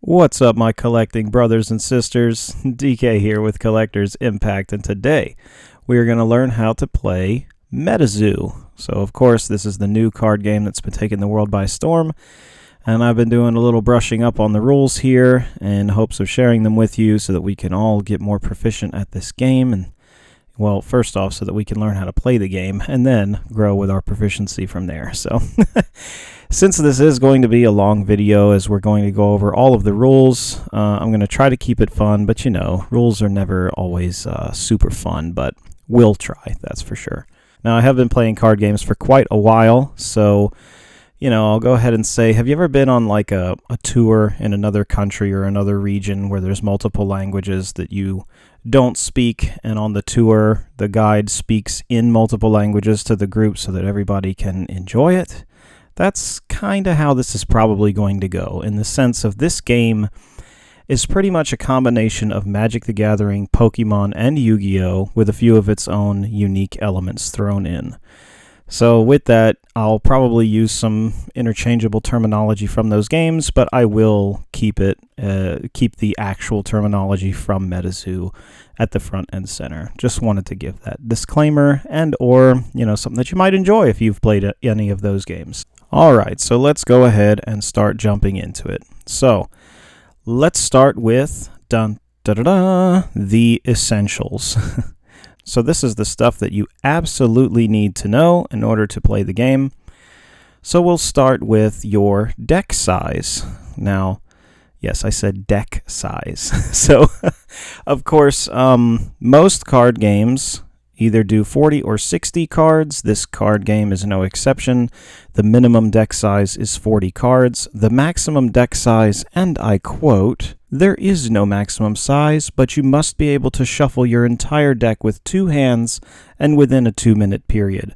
What's up, my collecting brothers and sisters? DK here with Collector's Impact, and today we are going to learn how to play MetaZoo. So, of course, this is the new card game that's been taking the world by storm, and I've been doing a little brushing up on the rules here in hopes of sharing them with you so that we can all get more proficient at this game. And, well, first off, so that we can learn how to play the game and then grow with our proficiency from there. So, since this is going to be a long video as we're going to go over all of the rules, I'm going to try to keep it fun, but you know, rules are never always super fun, but we'll try, that's for sure. Now, I have been playing card games for quite a while, so, you know, I'll go ahead and say, have you ever been on like a tour in another country or another region where there's multiple languages that you don't speak, and on the tour, the guide speaks in multiple languages to the group so that everybody can enjoy it? That's kind of how this is probably going to go, in the sense of this game is pretty much a combination of Magic the Gathering, Pokemon, and Yu-Gi-Oh! With a few of its own unique elements thrown in. So with that, I'll probably use some interchangeable terminology from those games, but I will keep the actual terminology from MetaZoo at the front and center. Just wanted to give that disclaimer or, you know, something that you might enjoy if you've played any of those games. Alright, so let's go ahead and start jumping into it. So, let's start with the essentials. So this is the stuff that you absolutely need to know in order to play the game. So we'll start with your deck size. Now, yes, I said deck size. So, of course, most card games either do 40 or 60 cards. This card game is no exception. The minimum deck size is 40 cards. The maximum deck size, and I quote, "There is no maximum size, but you must be able to shuffle your entire deck with 2 hands and within a 2-minute period."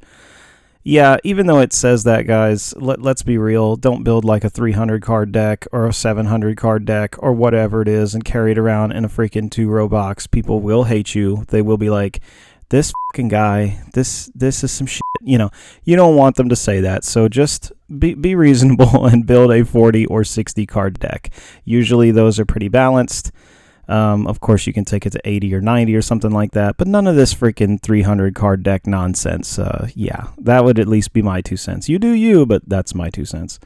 Yeah, even though it says that, guys, let's be real. Don't build like a 300 card deck or a 700 card deck or whatever it is and carry it around in a freaking 2-row box. People will hate you. They will be like, this fucking guy, this is some shit. You know, you don't want them to say that. So just be reasonable and build a 40 or 60 card deck. Usually those are pretty balanced. Of course, you can take it to 80 or 90 or something like that, but none of this freaking 300 card deck nonsense. Yeah, that would at least be my 2 cents. You do you, but that's my 2 cents.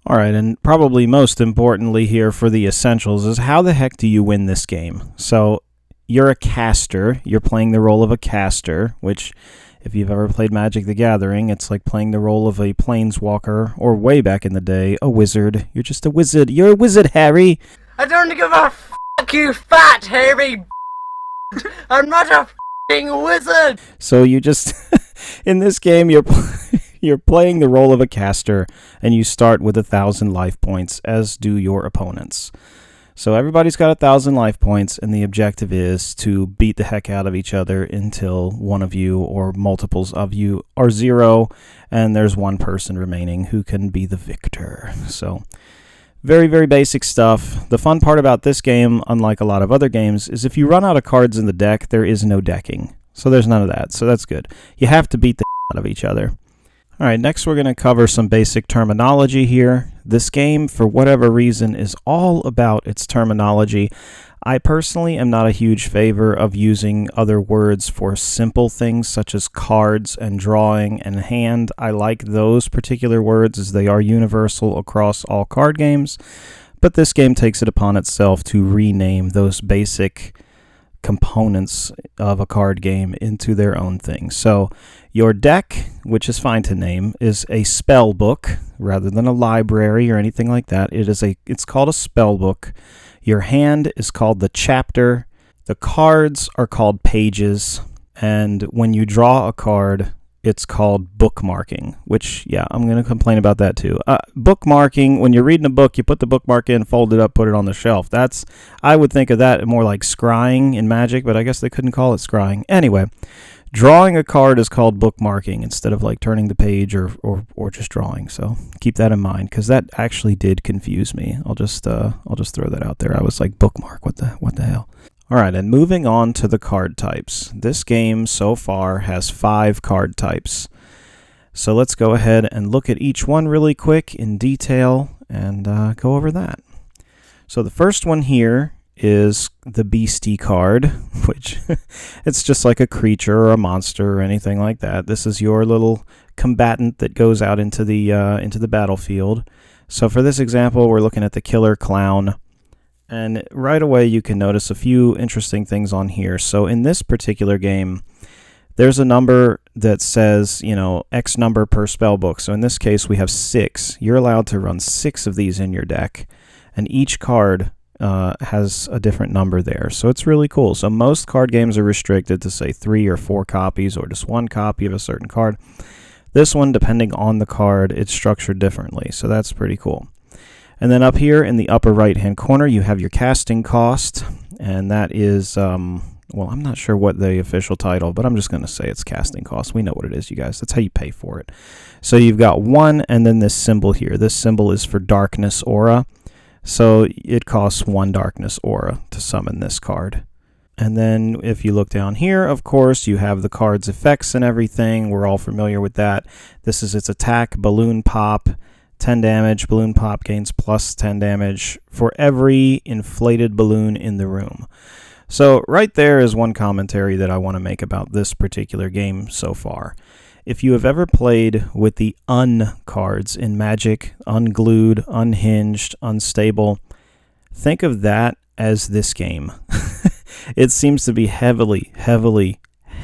All right, and probably most importantly here for the essentials is how the heck do you win this game? So you're a caster. You're playing the role of a caster, which, if you've ever played Magic the Gathering, it's like playing the role of a planeswalker, or way back in the day, a wizard. You're just a wizard. You're a wizard, Harry. I don't give a f***, you fat, hairy I'm not a f***ing wizard! So you just, in this game, you're playing the role of a caster, and you start with 1,000 life points, as do your opponents. So everybody's got 1,000 life points, and the objective is to beat the heck out of each other until one of you or multiples of you are 0, and there's one person remaining who can be the victor. So very, very basic stuff. The fun part about this game, unlike a lot of other games, is if you run out of cards in the deck, there is no decking. So there's none of that. So that's good. You have to beat the out of each other. All right, next we're going to cover some basic terminology here. This game, for whatever reason, is all about its terminology. I personally am not a huge favor of using other words for simple things such as cards and drawing and hand. I like those particular words as they are universal across all card games, but this game takes it upon itself to rename those basic components of a card game into their own thing. So your deck, which is fine to name, is a spell book rather than a library or anything like that. It's called a spell book. Your hand is called the chapter. The cards are called pages, and when you draw a card, it's called bookmarking, which, yeah, I'm going to complain about that too. Bookmarking, when you're reading a book, you put the bookmark in, fold it up, put it on the shelf. I would think of that more like scrying in Magic, but I guess they couldn't call it scrying. Anyway, drawing a card is called bookmarking instead of like turning the page or just drawing. So keep that in mind, because that actually did confuse me. I'll just throw that out there. I was like, bookmark, what the hell? All right, and moving on to the card types. This game so far has 5 card types. So let's go ahead and look at each one really quick in detail and go over that. So the first one here is the Beastie card, which it's just like a creature or a monster or anything like that. This is your little combatant that goes out into the battlefield. So for this example, we're looking at the Killer Clown. And right away you can notice a few interesting things on here. So in this particular game, there's a number that says, X number per spell book. So in this case, we have 6. You're allowed to run 6 of these in your deck. And each card has a different number there. So it's really cool. So most card games are restricted to, say, 3 or 4 copies or just 1 copy of a certain card. This one, depending on the card, it's structured differently. So that's pretty cool. And then up here in the upper right-hand corner, you have your casting cost, and that is, well, I'm not sure what the official title, but I'm just going to say it's casting cost. We know what it is, you guys. That's how you pay for it. So you've got 1, and then this symbol here. This symbol is for Darkness Aura, so it costs 1 Darkness Aura to summon this card. And then if you look down here, of course, you have the card's effects and everything. We're all familiar with that. This is its attack, Balloon Pop, 10 damage. Balloon Pop gains plus 10 damage for every inflated balloon in the room. So right there is one commentary that I want to make about this particular game so far. If you have ever played with the cards in Magic, unglued, unhinged, unstable, think of that as this game. It seems to be heavily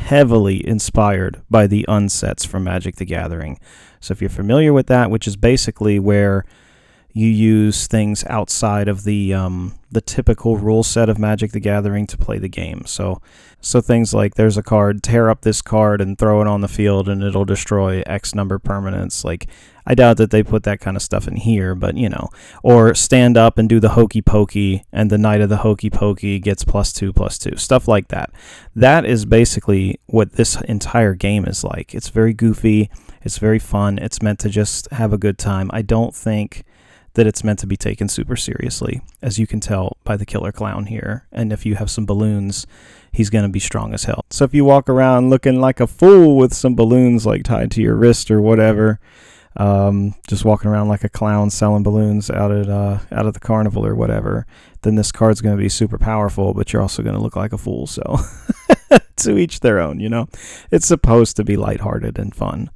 inspired by the unsets from Magic the Gathering. So if you're familiar with that, which is basically where you use things outside of the typical rule set of Magic the Gathering to play the game. So things like there's a card, tear up this card and throw it on the field and it'll destroy X number permanents. Like, I doubt that they put that kind of stuff in here, but or stand up and do the hokey pokey and the Knight of the hokey pokey gets +2/+2, stuff like that. That is basically what this entire game is like. It's very goofy. It's very fun. It's meant to just have a good time. I don't think that it's meant to be taken super seriously, as you can tell by the Killer Clown here. And if you have some balloons, he's going to be strong as hell. So if you walk around looking like a fool with some balloons like tied to your wrist or whatever, just walking around like a clown selling balloons out at the carnival or whatever, then this card's going to be super powerful, but you're also going to look like a fool. So to each their own, It's supposed to be lighthearted and fun.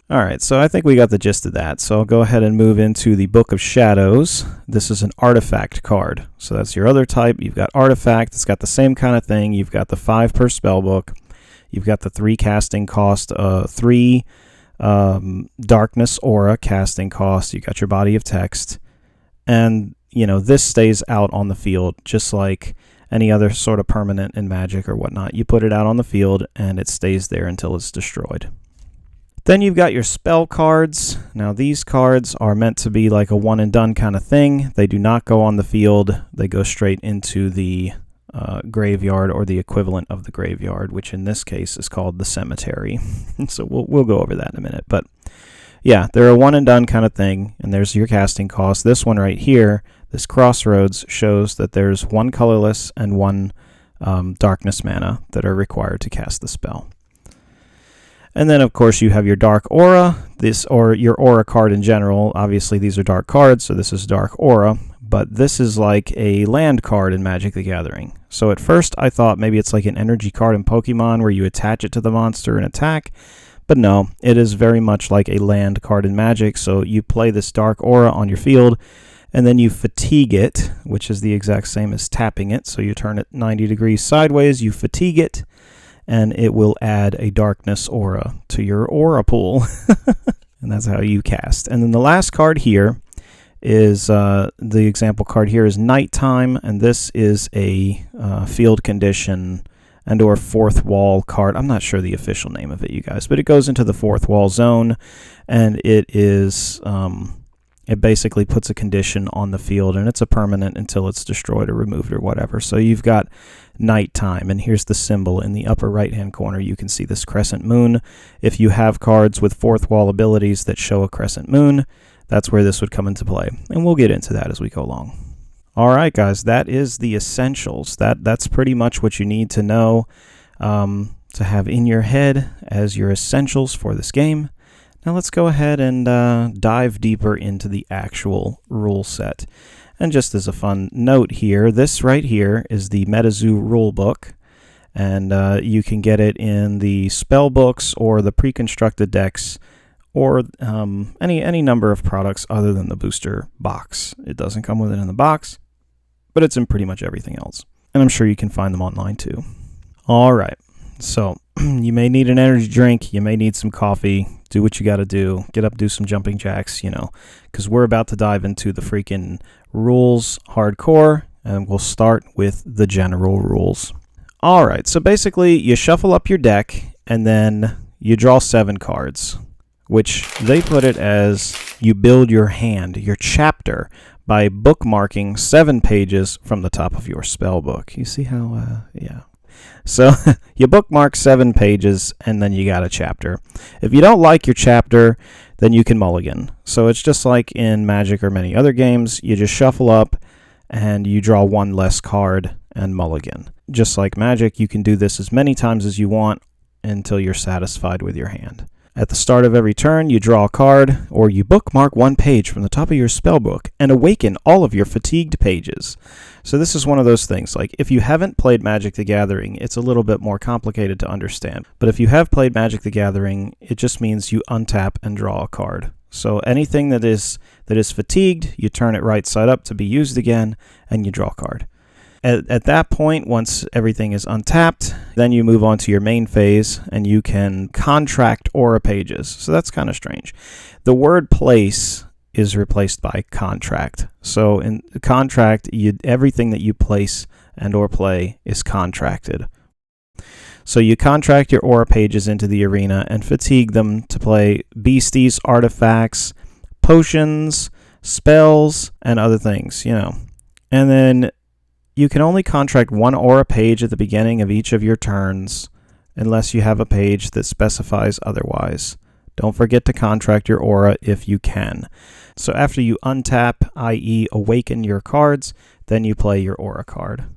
All right, so I think we got the gist of that. So I'll go ahead and move into the Book of Shadows. This is an artifact card. So that's your other type. You've got artifact. It's got the same kind of thing. You've got the 5 per spell book. You've got the 3 casting cost, 3 Darkness Aura casting cost. You got your body of text. And, this stays out on the field just like any other sort of permanent in Magic or whatnot. You put it out on the field and it stays there until it's destroyed. Then you've got your spell cards. Now these cards are meant to be like a one and done kind of thing. They do not go on the field. They go straight into the graveyard or the equivalent of the graveyard, which in this case is called the cemetery. So we'll go over that in a minute. But yeah, they're a one and done kind of thing. And there's your casting cost. This one right here, this Crossroads, shows that there's 1 colorless and 1 darkness mana that are required to cast the spell. And then, of course, you have your Dark Aura, or your Aura card in general. Obviously, these are dark cards, so this is Dark Aura. But this is like a land card in Magic the Gathering. So at first, I thought maybe it's like an energy card in Pokemon where you attach it to the monster and attack. But no, it is very much like a land card in Magic. So you play this Dark Aura on your field, and then you fatigue it, which is the exact same as tapping it. So you turn it 90 degrees sideways, you fatigue it, and it will add a Darkness Aura to your Aura pool. And that's how you cast. And then the last card here is, the example card here is Nighttime, and this is a field condition and or 4th wall card. I'm not sure the official name of it, you guys, but it goes into the 4th wall zone, and it is... it basically puts a condition on the field, and it's a permanent until it's destroyed or removed or whatever. So you've got Nighttime, and here's the symbol in the upper right-hand corner. You can see this crescent moon. If you have cards with 4th wall abilities that show a crescent moon, that's where this would come into play, and we'll get into that as we go along. All right, guys, that is the essentials. That's pretty much what you need to know to have in your head as your essentials for this game. Now let's go ahead and dive deeper into the actual rule set. And just as a fun note here, this right here is the MetaZoo rulebook, and you can get it in the spell books or the pre-constructed decks, or any number of products other than the booster box. It doesn't come with it in the box, but it's in pretty much everything else. And I'm sure you can find them online too. All right, so you may need an energy drink, you may need some coffee, do what you got to do, get up, do some jumping jacks, because we're about to dive into the freaking rules hardcore, and we'll start with the general rules. All right, so basically you shuffle up your deck, and then you draw 7 cards, which they put it as you build your hand, your chapter, by bookmarking 7 pages from the top of your spell book. You see how, yeah. So you bookmark 7 pages, and then you got a chapter. If you don't like your chapter, then you can mulligan. So it's just like in Magic or many other games. You just shuffle up, and you draw 1 less card and mulligan. Just like Magic, you can do this as many times as you want until you're satisfied with your hand. At the start of every turn, you draw a card, or you bookmark 1 page from the top of your spellbook and awaken all of your fatigued pages. So this is one of those things, like if you haven't played Magic the Gathering, it's a little bit more complicated to understand. But if you have played Magic the Gathering, it just means you untap and draw a card. So anything that is fatigued, you turn it right side up to be used again, and you draw a card. At that point, once everything is untapped, then you move on to your main phase, and you can contract aura pages. So that's kind of strange. The word place is replaced by contract. So in contract, everything that you place and or play is contracted. So you contract your aura pages into the arena and fatigue them to play beasties, artifacts, potions, spells, and other things, And then you can only contract 1 aura page at the beginning of each of your turns, unless you have a page that specifies otherwise. Don't forget to contract your aura if you can. So after you untap, i.e. awaken your cards, then you play your aura card.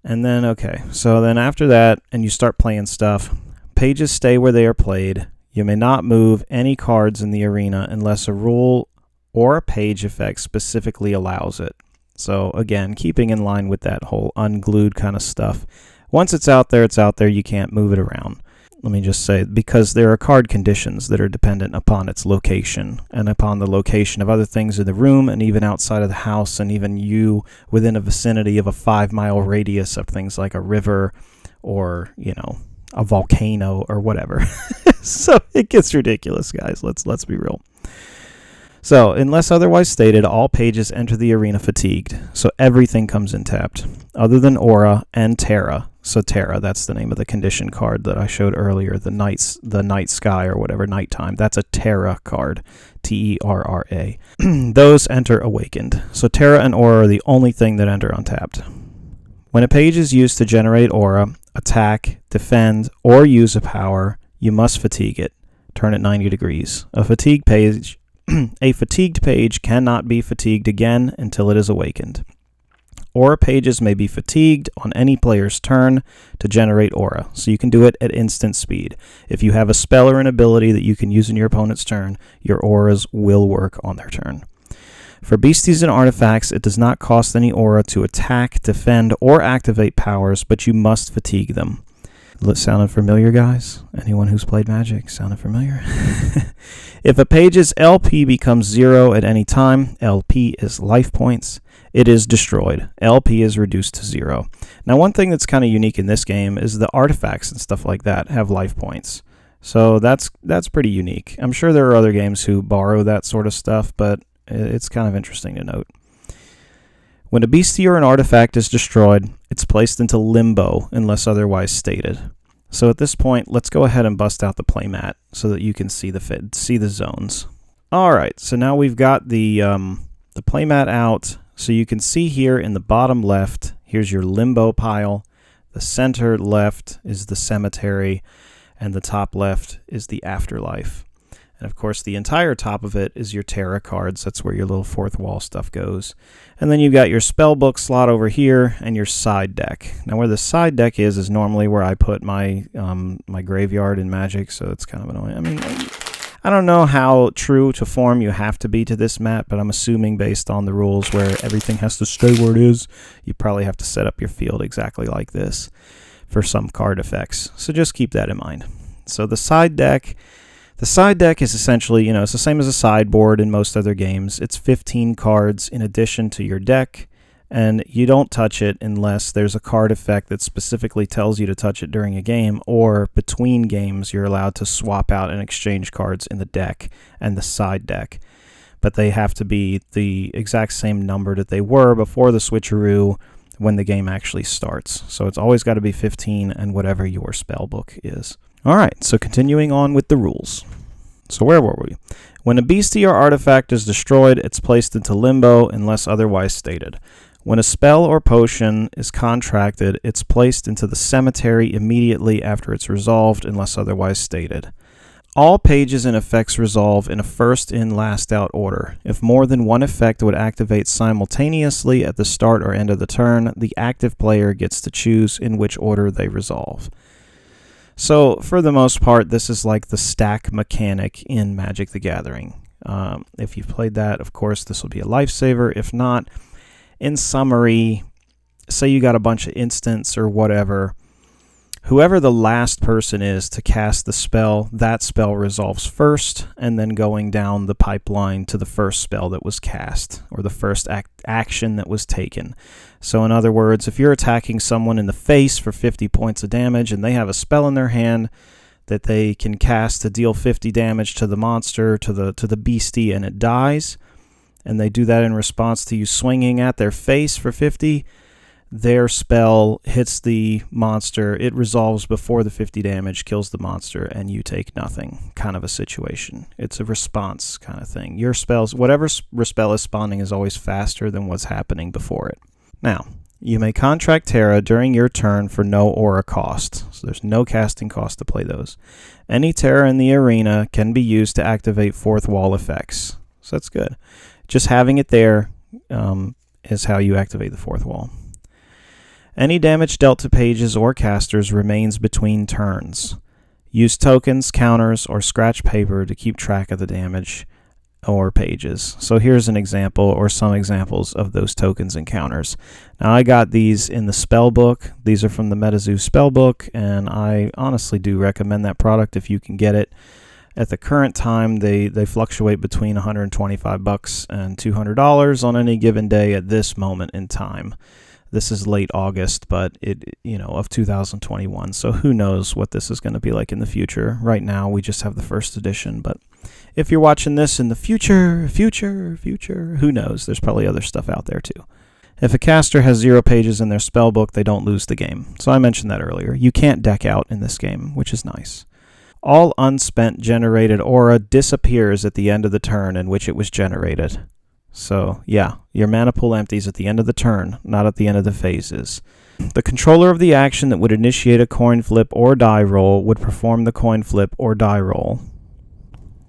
And then, so then after that, and you start playing stuff, pages stay where they are played. You may not move any cards in the arena unless a rule or a page effect specifically allows it. So again, keeping in line with that whole unglued kind of stuff. Once it's out there, you can't move it around. Let me just say, because there are card conditions that are dependent upon its location and upon the location of other things in the room and even outside of the house, and even you within a vicinity of a 5-mile radius of things like a river or, a volcano or whatever. So it gets ridiculous, guys. Let's be real. So, unless otherwise stated, all pages enter the arena fatigued. So everything comes in tapped, other than Aura and Terra. So Terra, that's the name of the condition card that I showed earlier, the night sky or whatever, nighttime. That's a Terra card, Terra. Those enter awakened. So Terra and Aura are the only thing that enter untapped. When a page is used to generate Aura, attack, defend, or use a power, you must fatigue it. Turn it 90 degrees. A fatigued page cannot be fatigued again until it is awakened. Aura pages may be fatigued on any player's turn to generate aura, so you can do it at instant speed. If you have a spell or an ability that you can use in your opponent's turn, your auras will work on their turn. For beasties and artifacts, it does not cost any aura to attack, defend, or activate powers, but you must fatigue them. Sounded familiar, guys? Anyone who's played Magic, sounded familiar? If a page's LP becomes 0 at any time, LP is life points, it is destroyed. LP is reduced to 0. Now, one thing that's kind of unique in this game is the artifacts and stuff like that have life points. So that's pretty unique. I'm sure there are other games who borrow that sort of stuff, but it's kind of interesting to note. When a beastie or an artifact is destroyed, it's placed into limbo unless otherwise stated. So at this point, let's go ahead and bust out the playmat so that you can see the zones. All right, so now we've got the playmat out. So you can see here in the bottom left, here's your limbo pile. The center left is the cemetery, and the top left is the afterlife. And of course, the entire top of it is your Terra cards. That's where your little fourth wall stuff goes. And then you've got your spellbook slot over here and your side deck. Now, where the side deck is normally where I put my my graveyard in Magic, so it's kind of annoying. I mean, I don't know how true to form you have to be to this map, but I'm assuming based on the rules where everything has to stay where it is, you probably have to set up your field exactly like this for some card effects. So just keep that in mind. So the side deck is essentially, it's the same as a sideboard in most other games. It's 15 cards in addition to your deck, and you don't touch it unless there's a card effect that specifically tells you to touch it during a game, or between games you're allowed to swap out and exchange cards in the deck and the side deck. But they have to be the exact same number that they were before the switcheroo when the game actually starts. So it's always got to be 15 and whatever your spell book is. All right, so continuing on with the rules. So where were we? When a beastie or artifact is destroyed, it's placed into limbo unless otherwise stated. When a spell or potion is contracted, it's placed into the cemetery immediately after it's resolved unless otherwise stated. All pages and effects resolve in a first-in, last-out order. If more than one effect would activate simultaneously at the start or end of the turn, the active player gets to choose in which order they resolve. So, for the most part, this is like the stack mechanic in Magic the Gathering. If you've played that, of course, this will be a lifesaver. If not, in summary, say you got a bunch of instants or whatever, whoever the last person is to cast the spell, that spell resolves first, and then going down the pipeline to the first spell that was cast, or the first action that was taken. So in other words, if you're attacking someone in the face for 50 points of damage, and they have a spell in their hand that they can cast to deal 50 damage to the monster, to the beastie, and it dies, and they do that in response to you swinging at their face for 50, their spell hits the monster, it resolves before the 50 damage, kills the monster, and you take nothing, kind of a situation. It's a response kind of thing. Your spells, whatever spell is spawning, is always faster than what's happening before it. Now, you may contract Terra during your turn for no aura cost, so there's no casting cost to play those. Any Terra in the arena can be used to activate fourth wall effects, so that's good. Just having it there is how you activate the fourth wall. Any damage dealt to pages or casters remains between turns. Use tokens, counters, or scratch paper to keep track of the damage or pages. So here's an example, or some examples of those tokens and counters. Now I got these in the spell book. These are from the MetaZoo spell book, and I honestly do recommend that product if you can get it. At the current time, they fluctuate between $125 and $200 on any given day at this moment in time. This is late August, but of 2021. So who knows what this is going to be like in the future. Right now, we just have the first edition, but if you're watching this in the future, who knows? There's probably other stuff out there too. If a caster has 0 pages in their spellbook, they don't lose the game. So I mentioned that earlier. You can't deck out in this game, which is nice. All unspent generated aura disappears at the end of the turn in which it was generated. So, yeah, your mana pool empties at the end of the turn, not at the end of the phases. The controller of the action that would initiate a coin flip or die roll would perform the coin flip or die roll.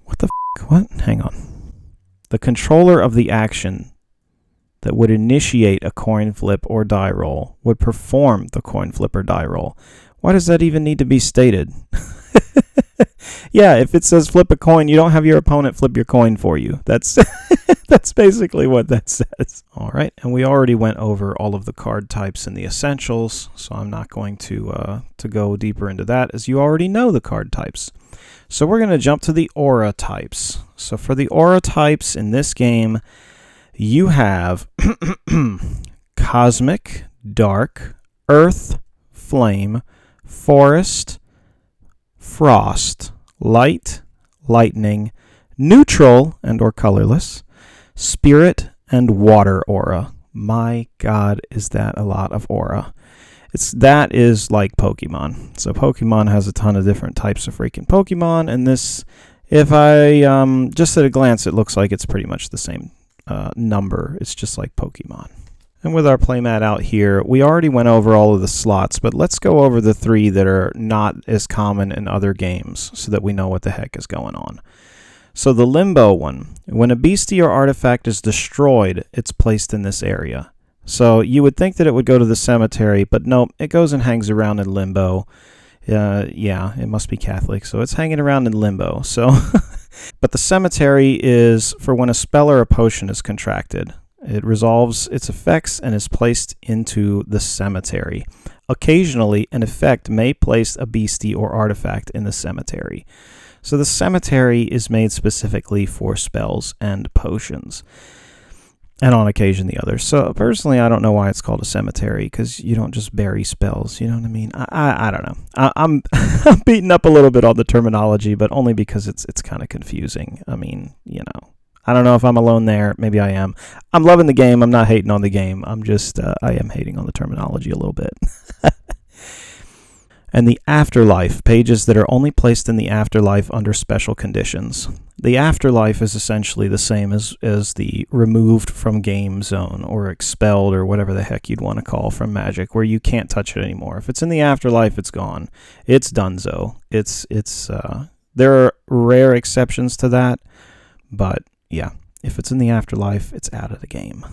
What the f***? What? Hang on. The controller of the action that would initiate a coin flip or die roll would perform the coin flip or die roll. Why does that even need to be stated? Yeah, if it says flip a coin, you don't have your opponent flip your coin for you. That's that's basically what that says. All right, and we already went over all of the card types and the essentials, so I'm not going to go deeper into that, as you already know the card types. So we're going to jump to the aura types. So for the aura types in this game, you have Cosmic, Dark, Earth, Flame, Forest, Frost, Light, Lightning, Neutral and or Colorless, Spirit, and Water aura. My God, is that a lot of aura. That is like Pokemon. So Pokemon has a ton of different types of freaking Pokemon, and this, if I, just at a glance, it looks like it's pretty much the same number. It's just like Pokemon. And with our playmat out here, we already went over all of the slots, but let's go over the 3 that are not as common in other games so that we know what the heck is going on. So the Limbo one, when a beastie or artifact is destroyed, it's placed in this area. So you would think that it would go to the cemetery, but nope, it goes and hangs around in Limbo. Yeah, it must be Catholic, so it's hanging around in Limbo. So But the cemetery is for when a spell or a potion is contracted. It resolves its effects and is placed into the cemetery. Occasionally, an effect may place a beastie or artifact in the cemetery. So the cemetery is made specifically for spells and potions, and on occasion the others. So personally, I don't know why it's called a cemetery, because you don't just bury spells. You know what I mean? I don't know. I'm I'm beating up a little bit on the terminology, but only because it's kind of confusing. I mean, I don't know if I'm alone there. Maybe I am. I'm loving the game. I'm not hating on the game. I'm just I am hating on the terminology a little bit. And the afterlife, pages that are only placed in the afterlife under special conditions. The afterlife is essentially the same as the removed from game zone, or expelled, or whatever the heck you'd want to call from Magic, where you can't touch it anymore. If it's in the afterlife, it's gone. It's donezo. There are rare exceptions to that, but yeah, if it's in the afterlife, it's out of the game.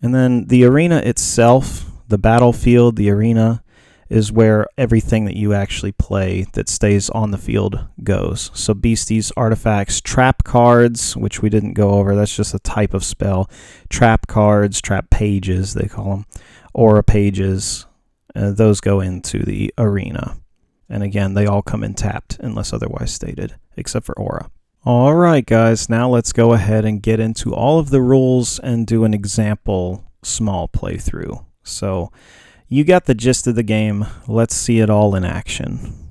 And then the arena itself, the battlefield, the arena, is where everything that you actually play that stays on the field goes. So beasties, artifacts, trap cards, which we didn't go over, that's just a type of spell. Trap cards, trap pages, they call them, aura pages, those go into the arena. And again, they all come in tapped unless otherwise stated, except for aura. All right, guys, now let's go ahead and get into all of the rules and do an example small playthrough. So you got the gist of the game. Let's see it all in action.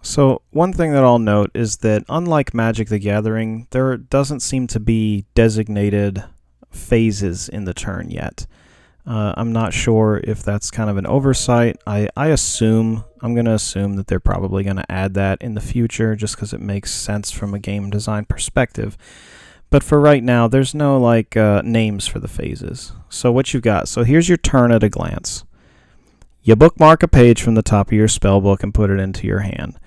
So one thing that I'll note is that unlike Magic the Gathering, there doesn't seem to be designated phases in the turn yet. I'm not sure if that's kind of an oversight. I'm going to assume that they're probably going to add that in the future just because it makes sense from a game design perspective. But for right now, there's no names for the phases. So what you've got, so here's your turn at a glance. You bookmark a page from the top of your spell book and put it into your hand.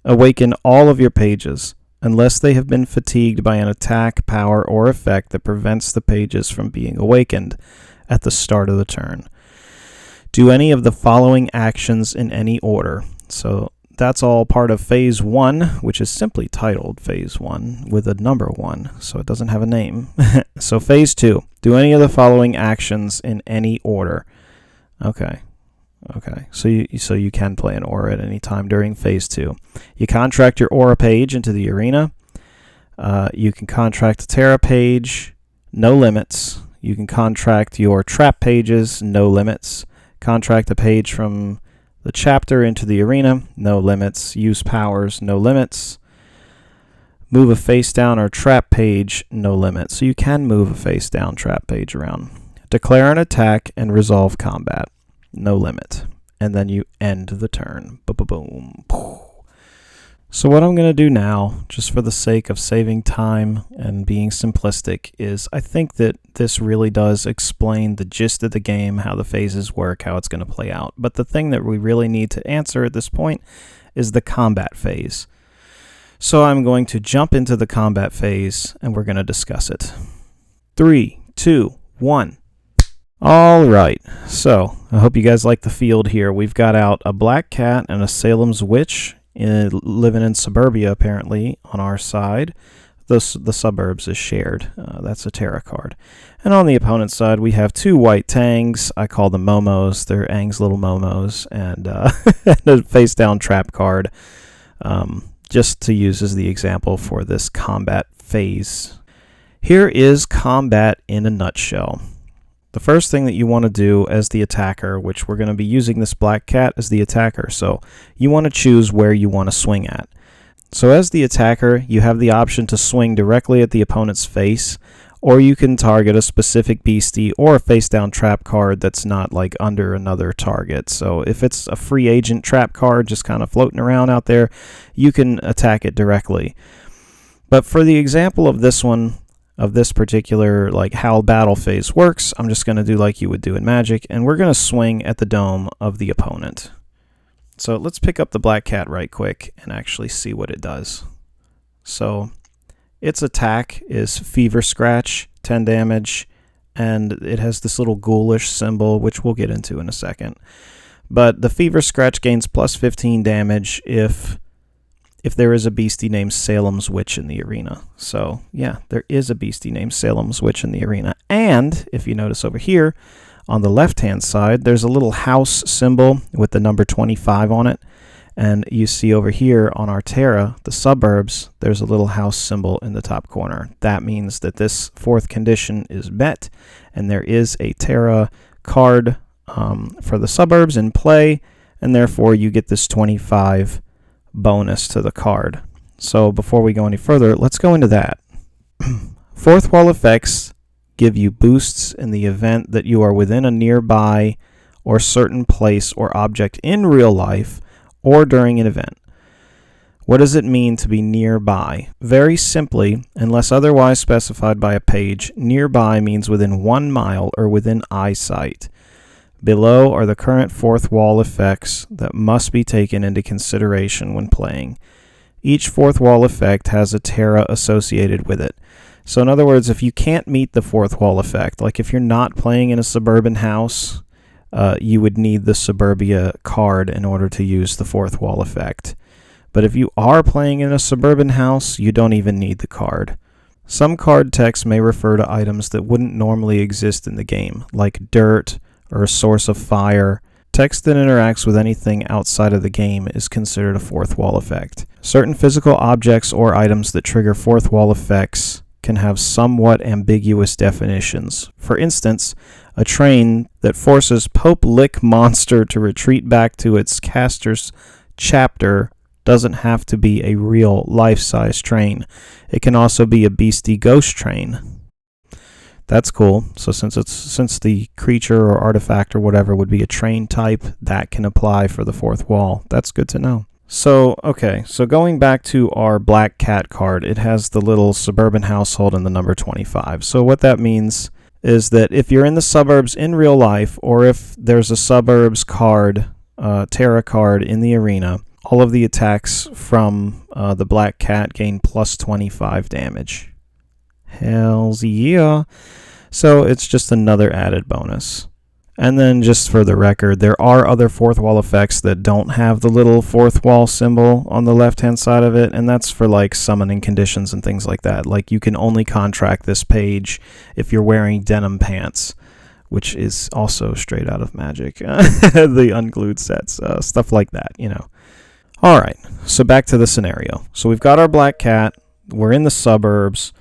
Awaken all of your pages, unless they have been fatigued by an attack, power, or effect that prevents the pages from being awakened at the start of the turn. Do any of the following actions in any order. So that's all part of Phase 1, which is simply titled Phase 1 with a number 1, so it doesn't have a name. So Phase 2, do any of the following actions in any order. Okay, so you can play an aura at any time during Phase 2. You contract your aura page into the arena. You can contract a Terra page, no limits. You can contract your trap pages, no limits. Contract a page from the chapter into the arena, no limits. Use powers, no limits. Move a face down or trap page, no limits. So you can move a face down trap page around. Declare an attack and resolve combat, no limit. And then you end the turn. Boom. So what I'm going to do now, just for the sake of saving time and being simplistic, is I think that this really does explain the gist of the game, how the phases work, how it's going to play out. But the thing that we really need to answer at this point is the combat phase. So I'm going to jump into the combat phase, and we're going to discuss it. 3, 2, 1. All right, so I hope you guys like the field here. We've got out a black cat and a Salem's witch living in suburbia, apparently, on our side. The suburbs is shared. That's a Terra card. And on the opponent's side, we have 2 white Tangs. I call them Momos. They're Aang's little Momos. And a face-down trap card, just to use as the example for this combat phase. Here is combat in a nutshell. The first thing that you want to do as the attacker, which we're going to be using this black cat as the attacker, so you want to choose where you want to swing at. So as the attacker, you have the option to swing directly at the opponent's face, or you can target a specific beastie or a face-down trap card that's not under another target. So if it's a free agent trap card just kind of floating around out there, you can attack it directly. But for the example of this one, of this particular how battle phase works, I'm just going to do like you would do in Magic, and we're going to swing at the dome of the opponent. So let's pick up the black cat right quick and actually see what it does. So its attack is Fever Scratch, 10 damage, and it has this little ghoulish symbol, which we'll get into in a second. But the Fever Scratch gains plus 15 damage if if there is a beastie named Salem's Witch in the arena. So, yeah, there is a beastie named Salem's Witch in the arena. And, if you notice over here, on the left-hand side, there's a little house symbol with the number 25 on it. And you see over here on our Terra, the suburbs, there's a little house symbol in the top corner. That means that this fourth condition is met, and there is a Terra card for the suburbs in play, and therefore you get this 25 bonus to the card. So before we go any further, let's go into that. Fourth wall effects give you boosts in the event that you are within a nearby or certain place or object in real life or during an event. What does it mean to be nearby? Very simply, unless otherwise specified by a page, nearby means within 1 mile or within eyesight. Below are the current fourth wall effects that must be taken into consideration when playing. Each fourth wall effect has a Terra associated with it. So in other words, if you can't meet the fourth wall effect, like if you're not playing in a suburban house, you would need the Suburbia card in order to use the fourth wall effect. But if you are playing in a suburban house, you don't even need the card. Some card text may refer to items that wouldn't normally exist in the game, like dirt or a source of fire. Text that interacts with anything outside of the game is considered a fourth wall effect. Certain physical objects or items that trigger fourth wall effects can have somewhat ambiguous definitions. For instance, a train that forces Pope Lick Monster to retreat back to its caster's chapter doesn't have to be a real life-size train. It can also be a beastie ghost train. That's cool. So since the creature or artifact or whatever would be a train type, that can apply for the fourth wall. That's good to know. So, okay, so going back to our Black Cat card, it has the little suburban household and the number 25. So what that means is that if you're in the suburbs in real life, or if there's a suburbs card, Terra card in the arena, all of the attacks from the Black Cat gain plus 25 damage. Hells yeah. So it's just another added bonus. And then just for the record, there are other fourth wall effects that don't have the little fourth wall symbol on the left-hand side of it, and that's for like summoning conditions and things like that. Like you can only contract this page if you're wearing denim pants, which is also straight out of Magic. The unglued sets, stuff like that, you know. All right, so back to the scenario. So we've got our Black Cat. We're in the suburbs.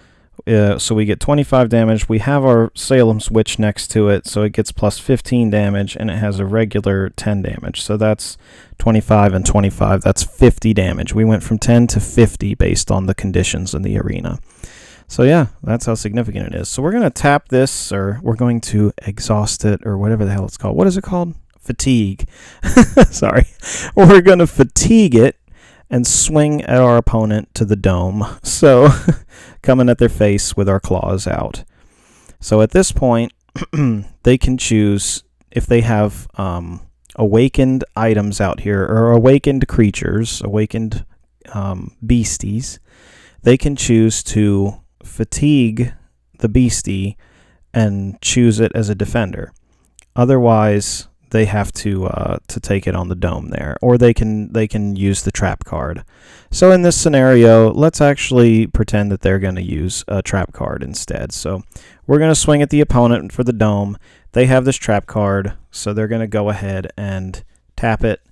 So we get 25 damage. We have our Salem's Witch next to it, so it gets plus 15 damage, and it has a regular 10 damage. So that's 25 and 25. That's 50 damage. We went from 10 to 50 based on the conditions in the arena. So yeah, that's how significant it is. So we're going to tap this, or we're going to exhaust it, or whatever the hell it's called. What is it called? Fatigue. Sorry. We're going to fatigue it and swing at our opponent to the dome. So coming at their face with our claws out. So at this point, they can choose if they have awakened items out here, or awakened creatures, awakened beasties. They can choose to fatigue the beastie and choose it as a defender. Otherwise, they have to take it on the dome there, or they can use the trap card. So in this scenario, let's actually pretend that they're going to use a trap card instead. So we're going to swing at the opponent for the dome. They have this trap card, so they're going to go ahead and tap it,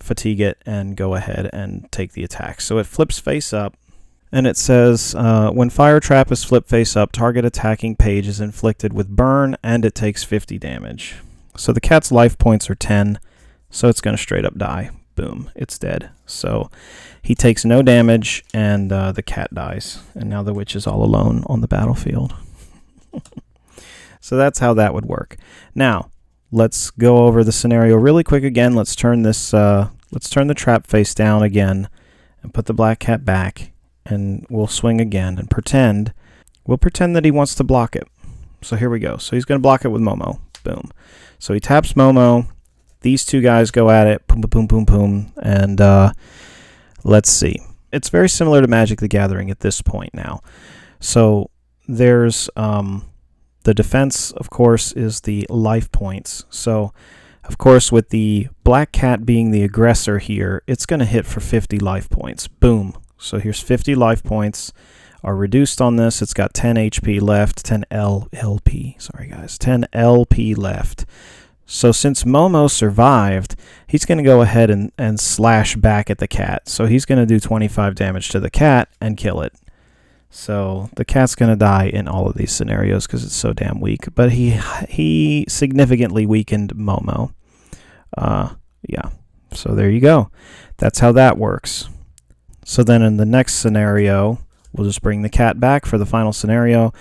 fatigue it, and go ahead and take the attack. So it flips face up, and it says, when fire trap is flipped face up, target attacking page is inflicted with burn, and it takes 50 damage. So the cat's life points are 10, so it's going to straight up die. Boom, it's dead. So he takes no damage, and the cat dies. And now the witch is all alone on the battlefield. So that's how that would work. Now, let's go over the scenario really quick again. Let's turn this. Let's turn the trap face down again, and put the Black Cat back, and we'll swing again and pretend. We'll pretend that he wants to block it. So here we go. So he's going to block it with Momo. Boom. So he taps Momo. These two guys go at it. Boom, boom, boom, boom. And let's see. It's very similar to Magic the Gathering at this point now. So there's the defense, of course, is the life points. So Of course, with the black cat being the aggressor here, it's going to hit for 50 life points. Boom. So here's 50 life points are reduced on this. It's got 10 HP left, 10 LP. Sorry, guys. 10 LP left. So since Momo survived, he's going to go ahead and slash back at the cat. So he's going to do 25 damage to the cat and kill it. So the cat's going to die in all of these scenarios because it's so damn weak. But he significantly weakened Momo. Yeah. So there you go. That's how that works. So then in the next scenario, we'll just bring the cat back for the final scenario.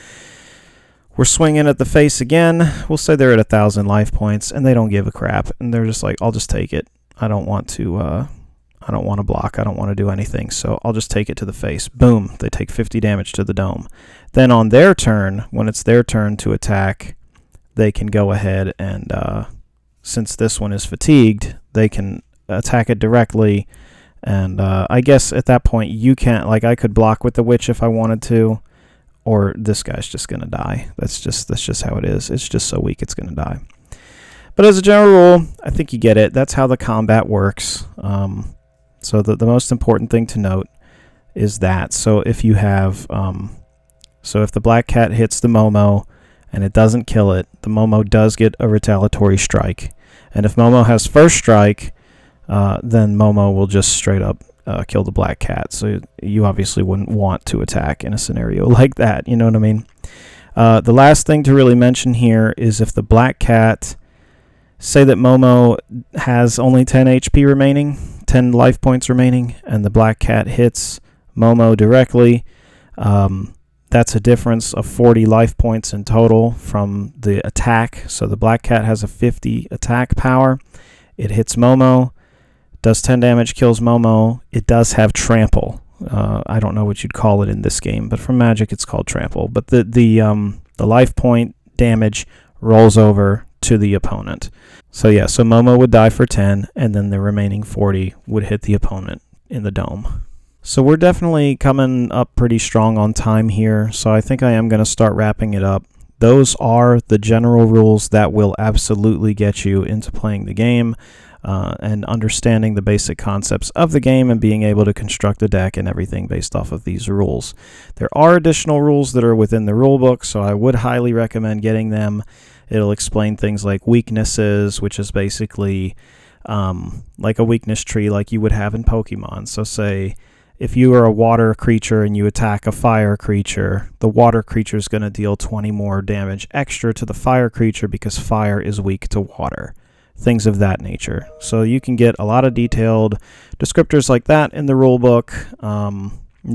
We're swinging at the face again. We'll say they're at 1,000 life points, and they don't give a crap. And they're just like, I'll just take it. I don't want to block. I don't want to do anything. So I'll just take it to the face. Boom. They take 50 damage to the dome. Then on their turn, when it's their turn to attack, they can go ahead and, since this one is fatigued, they can attack it directly. And I guess at that point, you can't, like, I could block with the witch if I wanted to. Or this guy's just going to die. That's just how it is. It's just so weak it's going to die. But as a general rule, I think you get it. That's how the combat works. So the most important thing to note is that. So if you have, so if the black cat hits the Momo and it doesn't kill it, the Momo does get a retaliatory strike. And if Momo has first strike, then Momo will just straight up kill the black cat. So you obviously wouldn't want to attack in a scenario like that. You know what I mean? The last thing to really mention here is if the black cat, say that Momo has only 10 HP remaining, 10 life points remaining, and the black cat hits Momo directly, that's a difference of 40 life points in total from the attack. So the black cat has a 50 attack power. It hits Momo, does 10 damage, kills Momo. It does have trample. I don't know what you'd call it in this game, but from Magic it's called trample. But the life point damage rolls over to the opponent. So yeah, so Momo would die for 10, and then the remaining 40 would hit the opponent in the dome. So we're definitely coming up pretty strong on time here, so I think I am going to start wrapping it up. Those are the general rules that will absolutely get you into playing the game. And understanding the basic concepts of the game and being able to construct a deck and everything based off of these rules. There are additional rules that are within the rulebook, so I would highly recommend getting them. It'll explain things like weaknesses, which is basically like a weakness tree like you would have in Pokemon. So say if you are a water creature and you attack a fire creature, the water creature is going to deal 20 more damage extra to the fire creature because fire is weak to water. Things of that nature. So you can get a lot of detailed descriptors like that in the rulebook.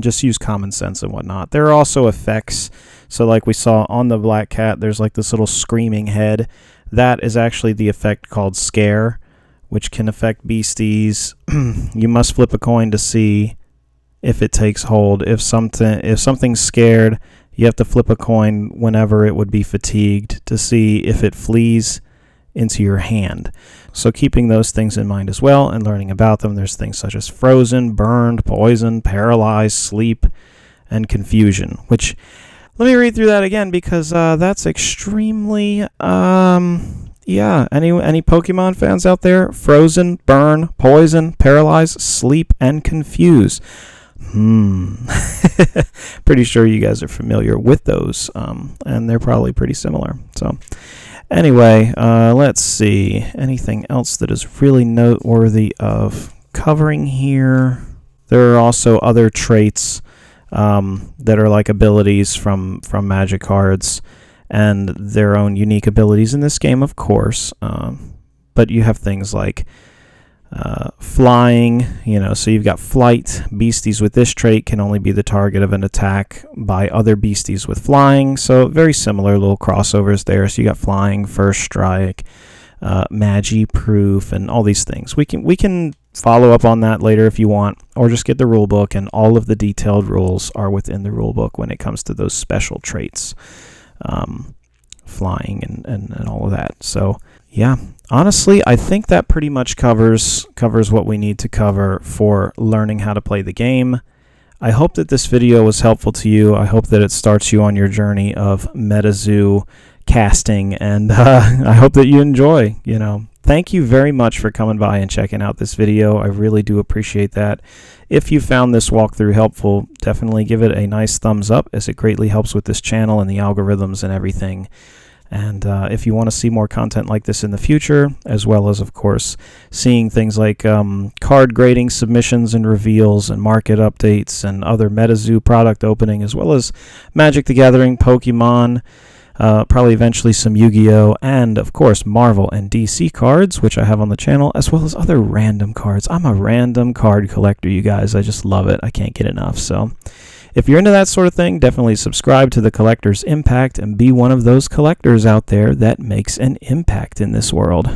Just use common sense and whatnot. There are also effects. So like we saw on the black cat, there's like this little screaming head. That is actually the effect called Scare, which can affect beasties. You must flip a coin to see if it takes hold. If something's scared, you have to flip a coin whenever it would be fatigued to see if it flees into your hand. So keeping those things in mind as well and learning about them, there's things such as frozen, burned, poison, paralyzed, sleep, and confusion, which let me read through that again because that's extremely yeah, any Pokemon fans out there? Frozen, burn, poison, paralyze, sleep, and confuse. Pretty sure you guys are familiar with those, and they're probably pretty similar. So anyway, let's see. Anything else that is really noteworthy of covering here? There are also other traits that are like abilities from Magic cards and their own unique abilities in this game, of course. But you have things like flying, so you've got flight. Beasties with this trait can only be the target of an attack by other beasties with flying. So very similar little crossovers there. So you got flying, first strike, magi proof, and all these things. We can follow up on that later if you want, or just get the rule book, and all of the detailed rules are within the rule book when it comes to those special traits, flying and all of that. So yeah, honestly, I think that pretty much covers what we need to cover for learning how to play the game. I hope that this video was helpful to you. I hope that it starts you on your journey of MetaZoo casting, and I hope that you enjoy, thank you very much for coming by and checking out this video. I really do appreciate that. If you found this walkthrough helpful, definitely give it a nice thumbs up, as it greatly helps with this channel and the algorithms and everything. And if you want to see more content like this in the future, as well as, of course, seeing things like card grading submissions and reveals and market updates and other MetaZoo product opening, as well as Magic the Gathering, Pokemon, probably eventually some Yu-Gi-Oh!, and, of course, Marvel and DC cards, which I have on the channel, as well as other random cards. I'm a random card collector, you guys. I just love it. I can't get enough. So if you're into that sort of thing, definitely subscribe to The Collector's Impact and be one of those collectors out there that makes an impact in this world.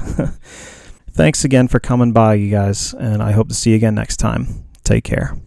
Thanks again for coming by, you guys, and I hope to see you again next time. Take care.